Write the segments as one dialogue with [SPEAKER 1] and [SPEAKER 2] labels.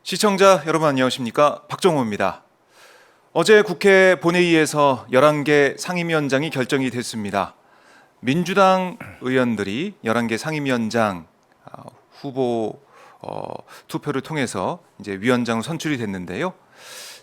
[SPEAKER 1] 시청자 여러분 안녕하십니까? 박정호입니다. 어제 국회 본회의에서 11개 상임위원장이 결정이 됐습니다. 민주당 의원들이 11개 상임위원장 후보 투표를 통해서 이제 위원장으로 선출이 됐는데요.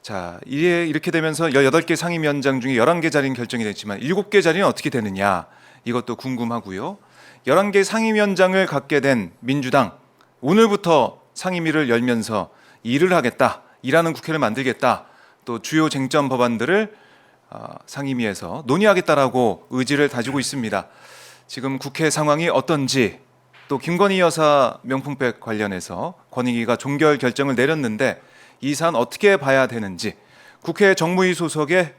[SPEAKER 1] 자, 이렇게 되면서 18개 상임위원장 중에 11개 자리는 결정이 됐지만 7개 자리는 어떻게 되느냐 이것도 궁금하고요. 11개 상임위원장을 갖게 된 민주당 오늘부터 상임위를 열면서 일을 하겠다, 일하는 국회를 만들겠다, 또 주요 쟁점 법안들을 상임위에서 논의하겠다라고 의지를 다지고 있습니다. 지금 국회 상황이 어떤지, 또 김건희 여사 명품백 관련해서 권익위가 종결 결정을 내렸는데 이 사안 어떻게 봐야 되는지 국회 정무위 소속의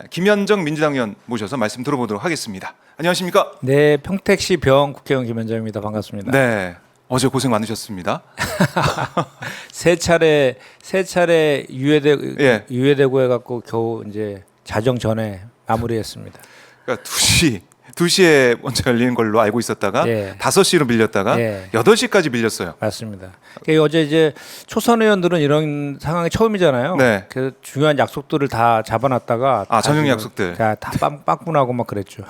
[SPEAKER 1] 김현정 민주당 의원 모셔서 말씀 들어보도록 하겠습니다. 안녕하십니까?
[SPEAKER 2] 네, 평택시 병 국회의원 김현정입니다. 반갑습니다.
[SPEAKER 1] 네, 어제 고생 많으셨습니다.
[SPEAKER 2] 세 차례 유예되고 해갖고 겨우 이제 자정 전에 마무리했습니다.
[SPEAKER 1] 그러니까 2시에 먼저 열리는 걸로 알고 있었다가 5시로 밀렸다가 8시까지 밀렸어요.
[SPEAKER 2] 맞습니다. 그러니까 어제 이제 초선 의원들은 이런 상황이 처음이잖아요.
[SPEAKER 1] 네.
[SPEAKER 2] 그래서 중요한 약속들을 다 잡아놨다가
[SPEAKER 1] 저녁 약속들
[SPEAKER 2] 다 빵꾸나고 막 그랬죠.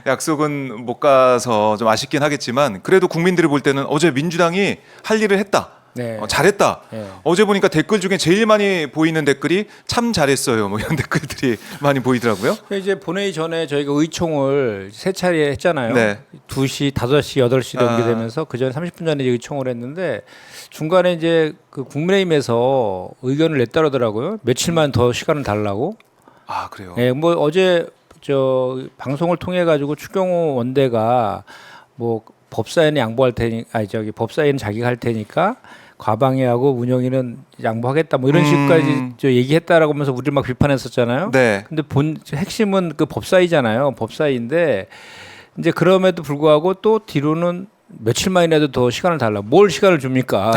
[SPEAKER 1] 약속은 못 가서 좀 아쉽긴 하겠지만 그래도 국민들이 볼 때는 어제 민주당이 할 일을 했다.
[SPEAKER 2] 네.
[SPEAKER 1] 잘했다.
[SPEAKER 2] 네.
[SPEAKER 1] 어제 보니까 댓글 중에 제일 많이 보이는 댓글이 참 잘했어요. 뭐 이런 댓글들이 많이 보이더라고요.
[SPEAKER 2] 이제 본회의 전에 저희가 의총을 세 차례 했잖아요.
[SPEAKER 1] 네.
[SPEAKER 2] 2시, 5시, 8시로 연기되면서 그 전에 30분 전에 의총을 했는데 중간에 이제 그 국민의힘에서 의견을 냈다 그러더라고요. 며칠만 더 시간을 달라고.
[SPEAKER 1] 그래요.
[SPEAKER 2] 네, 뭐 어제 방송을 통해 가지고 추경호 원대가 뭐 법사위는 양보할 테니 법사위는 자기가 할 테니까 과방위하고 운영위는 양보하겠다 뭐 이런 식까지 얘기했다라고 하면서 우리를 막 비판했었잖아요.
[SPEAKER 1] 네.
[SPEAKER 2] 근데 핵심은 그 법사위잖아요. 법사위인데 이제 그럼에도 불구하고 또 뒤로는 며칠만이라도 더 시간을 달라. 뭘 시간을 줍니까?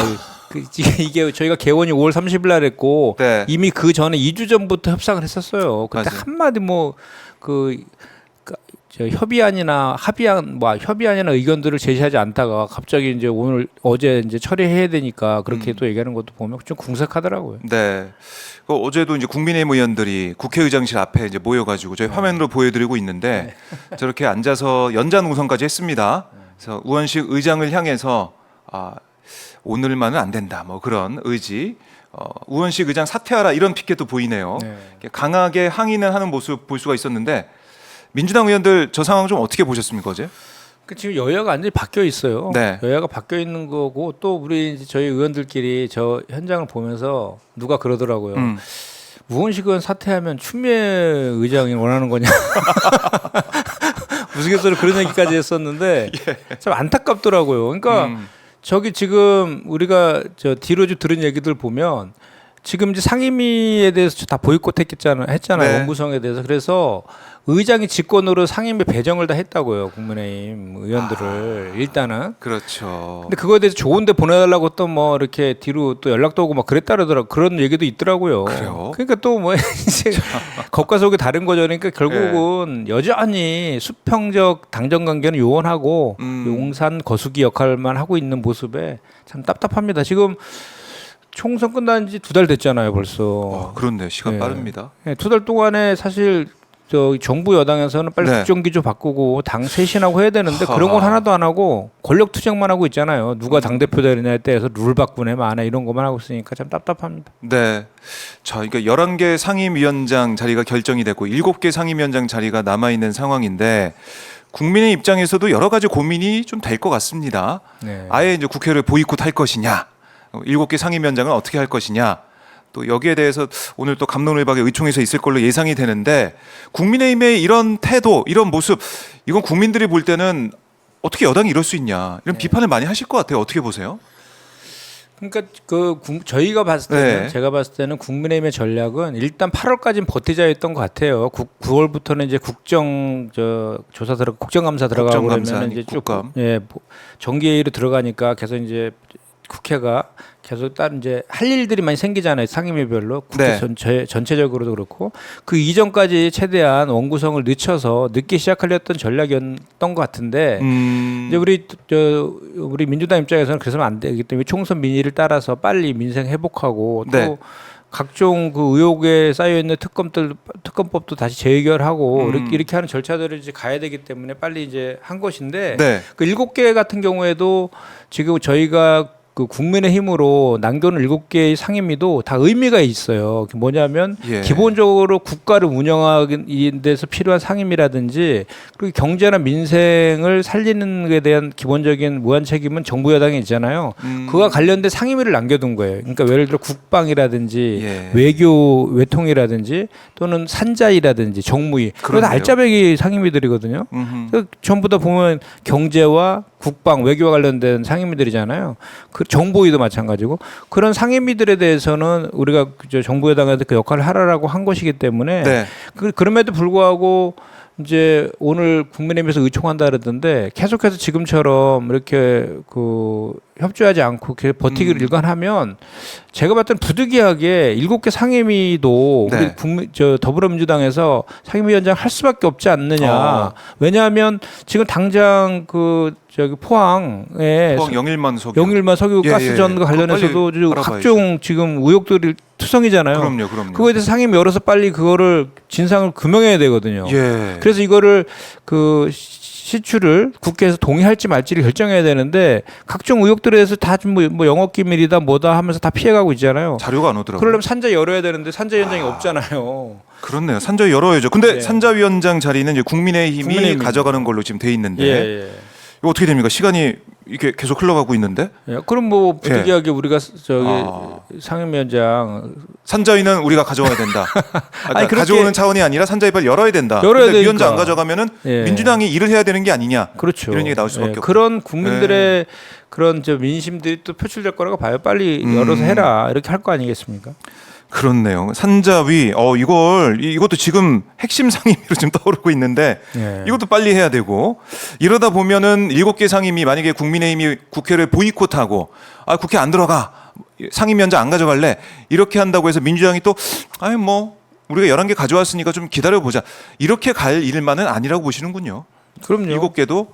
[SPEAKER 2] 이게 저희가 개원이 5월 30일 날 했고
[SPEAKER 1] 네.
[SPEAKER 2] 이미 그 전에 2주 전부터 협상을 했었어요. 그때
[SPEAKER 1] 맞아요.
[SPEAKER 2] 한마디 협의안이나 협의안이나 의견들을 제시하지 않다가 갑자기 이제 어제 이제 처리해야 되니까 그렇게 또 얘기하는 것도 보면 좀 궁색하더라고요.
[SPEAKER 1] 네. 어제도 이제 국민의힘 의원들이 국회의장실 앞에 이제 모여가지고 저희 화면으로 보여드리고 있는데 저렇게 앉아서 연잔웅성까지 했습니다. 그래서 우원식 의장을 향해서 오늘만은 안 된다, 뭐 그런 의지. 우원식 의장 사퇴하라 이런 피켓도 보이네요.
[SPEAKER 2] 네.
[SPEAKER 1] 강하게 항의는 하는 모습 볼 수가 있었는데 민주당 의원들 저 상황 좀 어떻게 보셨습니까 어제?
[SPEAKER 2] 지금 여야가 완전히 바뀌어 있어요.
[SPEAKER 1] 네.
[SPEAKER 2] 여야가 바뀌어 있는 거고 또 우리 저희 의원들끼리 저 현장을 보면서 누가 그러더라고요. 우원식 의원 사퇴하면 추미애 의장이 원하는 거냐? 우스갯소리로 그런 얘기까지 했었는데 참 안타깝더라고요. 그러니까 저기 지금 우리가 뒤로 들은 얘기들 보면 지금 이제 상임위에 대해서 다 보이콧했잖아요.
[SPEAKER 1] 네.
[SPEAKER 2] 원구성에 대해서. 그래서 의장이 직권으로 상임위 배정을 다 했다고요. 국민의힘 의원들을 일단은.
[SPEAKER 1] 그렇죠.
[SPEAKER 2] 근데 그거에 대해서 좋은데 보내달라고 또 뭐 이렇게 뒤로 또 연락도 오고 막 그랬다 그러더라고. 그런 얘기도 있더라고요.
[SPEAKER 1] 그래요?
[SPEAKER 2] 그러니까 또 뭐 이제 겉과 속이 다른 거죠. 그러니까 결국은 여전히 수평적 당정 관계는 요원하고 용산 거수기 역할만 하고 있는 모습에 참 답답합니다. 지금 총선 끝난 지 2달 됐잖아요, 벌써.
[SPEAKER 1] 그렇네요. 시간 빠릅니다.
[SPEAKER 2] 네, 2달 동안에 사실 정부 여당에서는 빨리 국정기조 바꾸고 당 쇄신하고 해야 되는데 그런 건 하나도 안 하고 권력 투쟁만 하고 있잖아요. 누가 당대표 되느냐에 대해서 룰 바꾸네 마네 이런 것만 하고 있으니까 참 답답합니다.
[SPEAKER 1] 네. 자, 그러니까 11개 상임위원장 자리가 결정이 됐고 7개 상임위원장 자리가 남아있는 상황인데 국민의 입장에서도 여러 가지 고민이 좀 될 것 같습니다.
[SPEAKER 2] 네.
[SPEAKER 1] 아예 이제 국회를 보이콧할 것이냐, 7개 상임위원장은 어떻게 할 것이냐, 또 여기에 대해서 오늘 또 갑론을박의 의총에서 있을 걸로 예상이 되는데 국민의힘의 이런 태도, 이런 모습, 이건 국민들이 볼 때는 어떻게 여당이 이럴 수 있냐 이런 비판을 많이 하실 것 같아요. 어떻게 보세요?
[SPEAKER 2] 그러니까 저희가 봤을 때는 제가 봤을 때는 국민의힘의 전략은 일단 8월까지는 버티자였던 것 같아요. 9월부터는 이제 국정감사 들어가고 그러면 이제 쭉 정기회의로 들어가니까 계속 이제 국회가 계속 다른 이제 할 일들이 많이 생기잖아요. 상임위별로 국회
[SPEAKER 1] 네.
[SPEAKER 2] 전체적으로도 그렇고 그 이전까지 최대한 원구성을 늦게 시작하려던 전략이었던 것 같은데 이제 우리 민주당 입장에서는 그래서는 안 되기 때문에 총선 민의를 따라서 빨리 민생 회복하고 또
[SPEAKER 1] 네.
[SPEAKER 2] 각종 그 의혹에 쌓여 있는 특검법도 다시 재의결하고 이렇게 하는 절차들을 이제 가야 되기 때문에 빨리 이제 한 것인데
[SPEAKER 1] 네.
[SPEAKER 2] 그 7개 같은 경우에도 지금 저희가 그 국민의힘으로 남겨놓은 7개의 상임위도 다 의미가 있어요. 그게 뭐냐면
[SPEAKER 1] 예.
[SPEAKER 2] 기본적으로 국가를 운영하기 데서 필요한 상임이라든지 그리고 경제나 민생을 살리는 데 대한 기본적인 무한 책임은 정부 여당에 있잖아요. 그와 관련된 상임위를 남겨둔 거예요. 그러니까 예를 들어 국방이라든지
[SPEAKER 1] 예.
[SPEAKER 2] 외통이라든지 또는 산자이라든지 정무위 그거 다
[SPEAKER 1] 그러네요.
[SPEAKER 2] 알짜배기 상임위들이거든요. 전부 다 보면 경제와 국방, 외교와 관련된 상임위들이잖아요. 그 정보위도 마찬가지고 그런 상임위들에 대해서는 우리가 정부 여당한테 그 역할을 하라라고 한 것이기 때문에
[SPEAKER 1] 네.
[SPEAKER 2] 그럼에도 불구하고 이제 오늘 국민의힘에서 의총한다 그러던데 계속해서 지금처럼 이렇게 그 협조하지 않고 이렇게 버티기를 일관하면 제가 봤을 때는 부득이하게 7개 상임위도
[SPEAKER 1] 네.
[SPEAKER 2] 우리 더불어민주당에서 상임위원장 할 수밖에 없지 않느냐. 왜냐하면 지금 당장 포항에
[SPEAKER 1] 포항 영일만 석유.
[SPEAKER 2] 영일만 석유
[SPEAKER 1] 예,
[SPEAKER 2] 가스전과
[SPEAKER 1] 예.
[SPEAKER 2] 관련해서도
[SPEAKER 1] 그거 빨리
[SPEAKER 2] 각종 지금 의혹들이 투성이잖아요.
[SPEAKER 1] 그럼요.
[SPEAKER 2] 그거에 대해서 상임위 열어서 빨리 그거를 진상을 규명해야 되거든요.
[SPEAKER 1] 예.
[SPEAKER 2] 그래서 이거를 그 시추를 국회에서 동의할지 말지를 결정해야 되는데 각종 의혹들에 대해서 다 좀 뭐 영업 기밀이다 뭐다 하면서 다 피해가고 있잖아요.
[SPEAKER 1] 자료가 안 오더라고요.
[SPEAKER 2] 그러려면 산자 열어야 되는데 산자위원장이 없잖아요.
[SPEAKER 1] 그렇네요. 산자위 열어야죠. 근데
[SPEAKER 2] 네.
[SPEAKER 1] 산자위원장 자리는 이제 국민의힘이 가져가는 걸로 지금 돼 있는데
[SPEAKER 2] 예.
[SPEAKER 1] 이거 어떻게 됩니까? 시간이 이게 계속 흘러가고 있는데
[SPEAKER 2] 예. 그럼 뭐 부득이하게 우리가
[SPEAKER 1] 아.
[SPEAKER 2] 상임위원장
[SPEAKER 1] 산자위는 우리가 가져와야 된다.
[SPEAKER 2] 아니, 그렇게-
[SPEAKER 1] 가져오는 차원이 아니라 산자위 빨리 열어야 된다.
[SPEAKER 2] 열어야
[SPEAKER 1] 근데 위원장
[SPEAKER 2] 되니까.
[SPEAKER 1] 안 가져가면은
[SPEAKER 2] 예.
[SPEAKER 1] 민주당이 일을 해야 되는 게 아니냐.
[SPEAKER 2] 그렇죠.
[SPEAKER 1] 이런 얘기 나올 수밖에 없죠.
[SPEAKER 2] 그런 국민들의 그런 민심들이 또 표출될 거라고 봐요. 빨리 열어서 해라 이렇게 할 거 아니겠습니까?
[SPEAKER 1] 그렇네요. 산자위 이것도 지금 핵심 상임위로 지금 떠오르고 있는데
[SPEAKER 2] 예.
[SPEAKER 1] 이것도 빨리 해야 되고 이러다 보면은 7개 상임위 만약에 국민의힘이 국회를 보이콧하고 국회 안 들어가 상임위원장 안 가져갈래 이렇게 한다고 해서 민주당이 또 우리가 11개 가져왔으니까 좀 기다려보자 이렇게 갈 일만은 아니라고 보시는군요.
[SPEAKER 2] 그럼요.
[SPEAKER 1] 7개도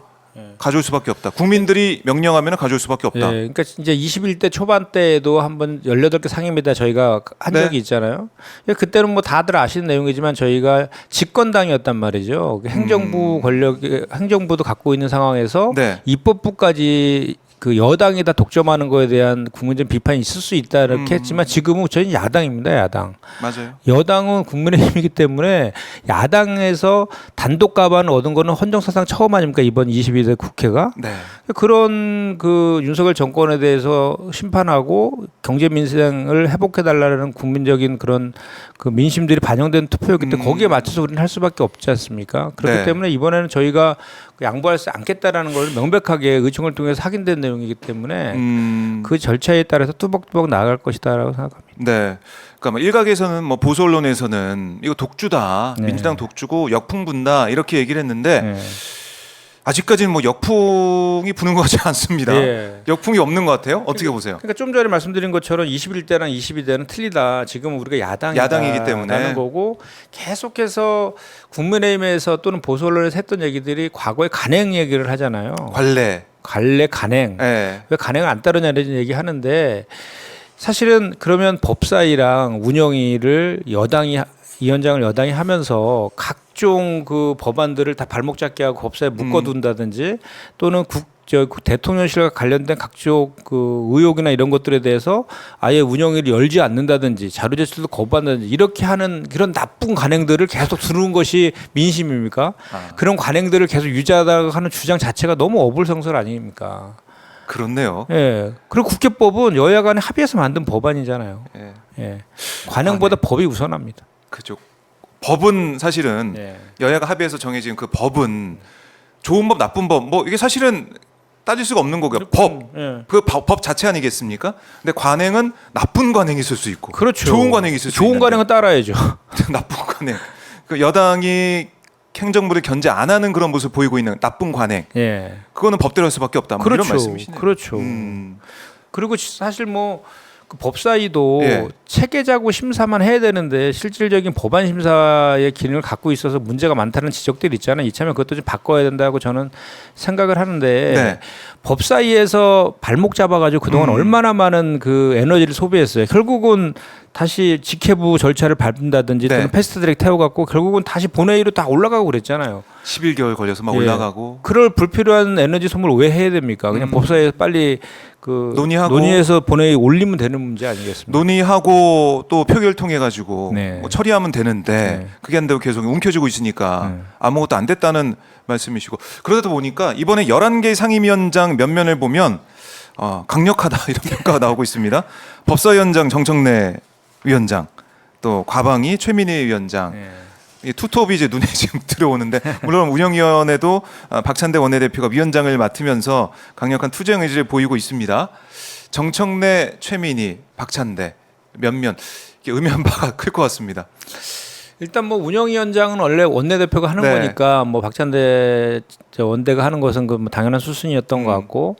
[SPEAKER 1] 가져올 수밖에 없다. 국민들이 명령하면 가져올 수밖에 없다.
[SPEAKER 2] 예, 그러니까 이제 21대 초반 때에도 한번 18개 상임위다 저희가 한
[SPEAKER 1] 네.
[SPEAKER 2] 적이 있잖아요. 그때는 뭐 다들 아시는 내용이지만 저희가 집권당이었단 말이죠. 행정부도 갖고 있는 상황에서
[SPEAKER 1] 네.
[SPEAKER 2] 입법부까지 그 여당이 다 독점하는 거에 대한 국민적 비판이 있을 수 있다 이렇게 했지만 지금은 저희는 야당입니다. 야당.
[SPEAKER 1] 맞아요.
[SPEAKER 2] 여당은 국민의힘이기 때문에 야당에서 단독 가반을 얻은 거는 헌정사상 처음 아닙니까? 이번 22대 국회가.
[SPEAKER 1] 네.
[SPEAKER 2] 그런 그 윤석열 정권에 대해서 심판하고 경제 민생을 회복해 달라는 국민적인 그런 그 민심들이 반영된 투표였기 때문에 거기에 맞춰서 우리는 할 수밖에 없지 않습니까? 그렇기
[SPEAKER 1] 네.
[SPEAKER 2] 때문에 이번에는 저희가 양보할 수 않겠다라는 걸 명백하게 의총을 통해서 확인된 내용이기 때문에 그 절차에 따라서 뚜벅뚜벅 나아갈 것이다라고 생각합니다.
[SPEAKER 1] 네. 그러니까 뭐 일각에서는 뭐 보수 언론에서는 이거 독주다,
[SPEAKER 2] 네.
[SPEAKER 1] 민주당 독주고 역풍 분다 이렇게 얘기를 했는데
[SPEAKER 2] 네.
[SPEAKER 1] 아직까지는 뭐 역풍이 부는 것 같지 않습니다.
[SPEAKER 2] 예.
[SPEAKER 1] 역풍이 없는 것 같아요. 어떻게 보세요?
[SPEAKER 2] 그러니까 좀 전에 말씀드린 것처럼 21대랑 22대는 틀리다. 지금 우리가
[SPEAKER 1] 야당이기 때문에.
[SPEAKER 2] 라는 거고 계속해서 국민의힘에서 또는 보수 언론에서 했던 얘기들이 과거에 간행 얘기를 하잖아요. 관례 간행.
[SPEAKER 1] 네.
[SPEAKER 2] 왜 간행을 안 따르냐는 얘기 하는데 사실은 그러면 법사위랑 운영위를 위원장을 여당이 하면서 각종 그 법안들을 다 발목 잡게 하고 법사에 묶어둔다든지 또는 대통령실과 관련된 각종 그 의혹이나 이런 것들에 대해서 아예 운영위를 열지 않는다든지 자료 제출도 거부한다든지 이렇게 하는 그런 나쁜 관행들을 계속 두는 것이 민심입니까? 그런 관행들을 계속 유지하다가 하는 주장 자체가 너무 어불성설 아닙니까?
[SPEAKER 1] 그렇네요.
[SPEAKER 2] 예. 그리고 국회법은 여야 간에 합의해서 만든 법안이잖아요.
[SPEAKER 1] 예.
[SPEAKER 2] 예. 관행보다 법이 우선합니다.
[SPEAKER 1] 그죠. 법은 사실은
[SPEAKER 2] 예.
[SPEAKER 1] 여야가 합의해서 정해진 그 법은 좋은 법, 나쁜 법, 뭐 이게 사실은 따질 수가 없는 거고요.
[SPEAKER 2] 예.
[SPEAKER 1] 법 자체 아니겠습니까? 근데 관행은 나쁜 관행이 있을 수 있고,
[SPEAKER 2] 그렇죠.
[SPEAKER 1] 좋은 관행이 있을 수
[SPEAKER 2] 좋은
[SPEAKER 1] 있는데
[SPEAKER 2] 관행은 따라야죠.
[SPEAKER 1] 나쁜 관행. 그 여당이 행정부를 견제 안 하는 그런 모습을 보이고 있는 나쁜 관행.
[SPEAKER 2] 예.
[SPEAKER 1] 그거는 법대로 할 수밖에 없다. 뭐
[SPEAKER 2] 그렇죠.
[SPEAKER 1] 이런 말씀이시네요.
[SPEAKER 2] 그렇죠. 그리고 사실 뭐 그 법사위도
[SPEAKER 1] 예.
[SPEAKER 2] 체계자고 심사만 해야 되는데 실질적인 법안 심사의 기능을 갖고 있어서 문제가 많다는 지적들이 있잖아요. 이참에 그것도 좀 바꿔야 된다고 저는 생각을 하는데
[SPEAKER 1] 네.
[SPEAKER 2] 법사위에서 발목 잡아가지고 그동안 얼마나 많은 그 에너지를 소비했어요. 결국은 다시 직회부 절차를 밟는다든지
[SPEAKER 1] 네.
[SPEAKER 2] 또는 패스트트랙 태워갖고 결국은 다시 본회의로 다 올라가고 그랬잖아요.
[SPEAKER 1] 11개월 걸려서 막
[SPEAKER 2] 예.
[SPEAKER 1] 올라가고.
[SPEAKER 2] 그럴 불필요한 에너지 소모를 왜 해야 됩니까? 그냥 법사위에서 빨리 그 논의해서 본회의 올리면 되는 문제 아니겠습니까?
[SPEAKER 1] 논의하고 또 표결 통해 가지고
[SPEAKER 2] 네.
[SPEAKER 1] 뭐 처리하면 되는데
[SPEAKER 2] 네.
[SPEAKER 1] 그게 안 되고 계속 움켜쥐고 있으니까 아무것도 안 됐다는 말씀이시고, 그러다 보니까 이번에 11개 상임위원장 면면을 보면 강력하다 이런 평가가 나오고 있습니다. 법사위원장 정청래 위원장, 또 과방위 최민희 위원장.
[SPEAKER 2] 네.
[SPEAKER 1] 이 투톱이 이제 눈에 지금 들어오는데, 물론 운영위원회도 박찬대 원내대표가 위원장을 맡으면서 강력한 투쟁 의지를 보이고 있습니다. 정청래, 최민희, 박찬대 면면, 이게 의미한 바가 클 것 같습니다.
[SPEAKER 2] 일단 뭐 운영위원장은 원래 원내대표가 하는
[SPEAKER 1] 네.
[SPEAKER 2] 거니까 뭐 박찬대 원대가 하는 것은 그 뭐 당연한 수순이었던 것 같고,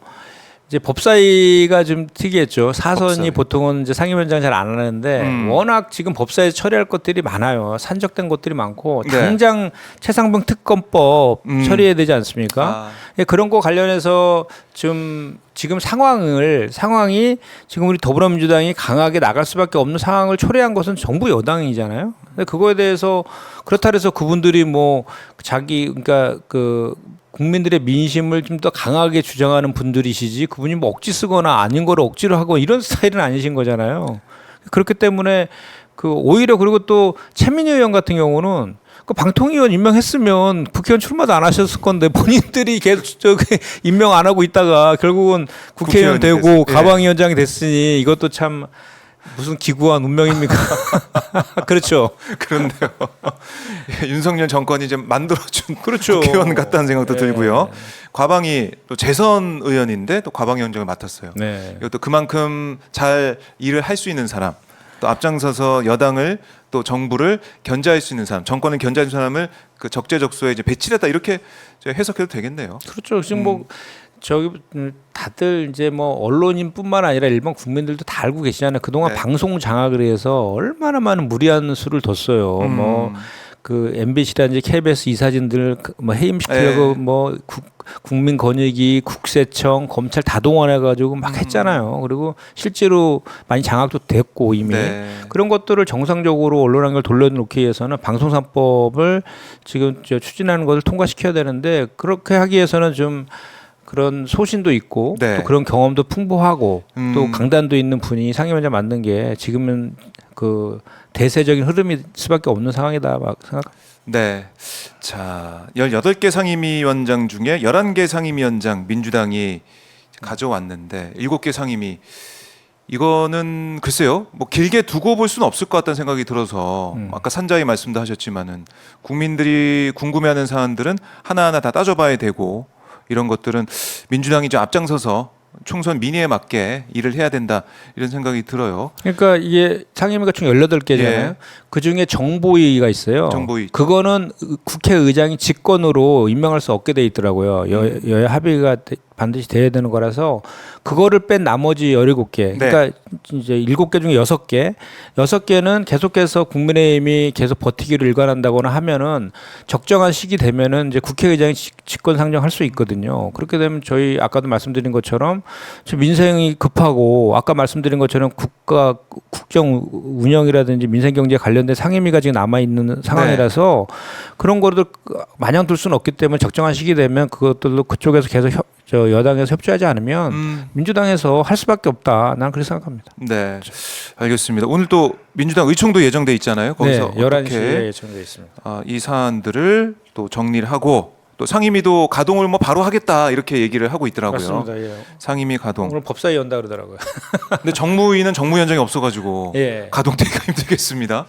[SPEAKER 2] 이제 법사위가 좀 특이했죠. 사선이
[SPEAKER 1] 법사위.
[SPEAKER 2] 보통은 이제 상임위원장 잘 안 하는데 워낙 지금 법사위에서 처리할 것들이 많아요. 산적된 것들이 많고
[SPEAKER 1] 네.
[SPEAKER 2] 당장 최상병 특검법 처리해야 되지 않습니까? 예, 그런 거 관련해서 좀 지금 상황이 지금 우리 더불어민주당이 강하게 나갈 수밖에 없는 상황을 초래한 것은 정부 여당이잖아요. 근데 그거에 대해서 그렇다 해서 그분들이 뭐 그러니까 그 국민들의 민심을 좀 더 강하게 주장하는 분들이시지, 그분이 뭐 억지 쓰거나 아닌 거를 억지로 하고 이런 스타일은 아니신 거잖아요. 그렇기 때문에 그 오히려, 그리고 또 최민희 의원 같은 경우는 그 방통위원 임명했으면 국회의원 출마도 안 하셨을 건데 본인들이 계속 임명 안 하고 있다가 결국은 국회의원 되고 가방위원장이 됐으니 이것도 참 무슨 기구한 운명입니까? 그렇죠.
[SPEAKER 1] 그런데요. 윤석열 정권이 좀 만들어준
[SPEAKER 2] 그렇죠.
[SPEAKER 1] 국회의원 같다는 생각도
[SPEAKER 2] 네.
[SPEAKER 1] 들고요. 과방이 또 재선 의원인데 또 과방위원장을 맡았어요.
[SPEAKER 2] 네.
[SPEAKER 1] 이것도 그만큼 잘 일을 할 수 있는 사람, 또 앞장서서 여당을 또 정부를 견제할 수 있는 사람, 정권을 견제할 수 있는 사람을 그 적재적소에 이제 배치했다, 이렇게 해석해도 되겠네요.
[SPEAKER 2] 그렇죠. 지금 뭐 저기 다들 이제 뭐 언론인뿐만 아니라 일반 국민들도 다 알고 계시잖아요. 그동안
[SPEAKER 1] 네.
[SPEAKER 2] 방송 장악을 해서 얼마나 많은 무리한 수를 뒀어요. 뭐 그 MBC라든지 KBS 이사진들 뭐 해임시키려고 뭐 국민권익위, 국세청, 검찰 다 동원해가지고 막 했잖아요. 그리고 실제로 많이 장악도 됐고 이미 그런 것들을 정상적으로 언론환경을 돌려놓기 위해서는 방송사법을 지금 추진하는 것을 통과시켜야 되는데, 그렇게 하기 위해서는 좀 그런 소신도 있고 또 그런 경험도 풍부하고 또 강단도 있는 분이 상임위원장 맡는 게 지금은 그 대세적인 흐름일 수밖에 없는 상황이다 생각합니다.
[SPEAKER 1] 네. 자, 18개 상임위원장 중에 11개 상임위원장 민주당이 가져왔는데 7개 상임위, 이거는 글쎄요, 뭐 길게 두고 볼 수는 없을 것 같다는 생각이 들어서 아까 산자의 말씀도 하셨지만은 국민들이 궁금해하는 사안들은 하나하나 다 따져봐야 되고, 이런 것들은 민주당이 좀 앞장서서 총선 민의에 맞게 일을 해야 된다, 이런 생각이 들어요.
[SPEAKER 2] 그러니까 이게 상임위가 총 18개잖아요.
[SPEAKER 1] 예.
[SPEAKER 2] 그중에 정보위가 있어요.
[SPEAKER 1] 정보위.
[SPEAKER 2] 그거는 국회의장이 직권으로 임명할 수 없게 돼 있더라고요. 여야 합의가 반드시 돼야 되는 거라서 그거를 뺀 나머지 17개. 그러니까 이제 7개 중에 6개는 계속해서 국민의힘이 계속 버티기를 일관한다거나 하면은 적정한 시기 되면은 이제 국회의장이 직권 상정할 수 있거든요. 그렇게 되면 저희 아까도 말씀드린 것처럼 지금 민생이 급하고 아까 말씀드린 것처럼 국정 운영이라든지 민생 경제에 관련된 상임위가 지금 남아 있는 상황이라서 그런 거를 마냥 둘 수는 없기 때문에 적정한 시기 되면 그것들도 그쪽에서 계속 여당에서 협조하지 않으면 민주당에서 할 수밖에 없다. 나는 그렇게 생각합니다.
[SPEAKER 1] 네, 알겠습니다. 오늘 또 민주당 의총도 예정돼 있잖아요. 거기서
[SPEAKER 2] 네, 11시에
[SPEAKER 1] 어떻게
[SPEAKER 2] 예정돼 있습니다.
[SPEAKER 1] 이 사안들을 또 정리를 하고, 또 상임위도 가동을 뭐 바로 하겠다, 이렇게 얘기를 하고 있더라고요.
[SPEAKER 2] 맞습니다. 예.
[SPEAKER 1] 상임위 가동.
[SPEAKER 2] 오늘 법사위 연다 그러더라고요.
[SPEAKER 1] 근데 정무위는 정무위원장이 없어가지고
[SPEAKER 2] 예.
[SPEAKER 1] 가동되기가 힘들겠습니다.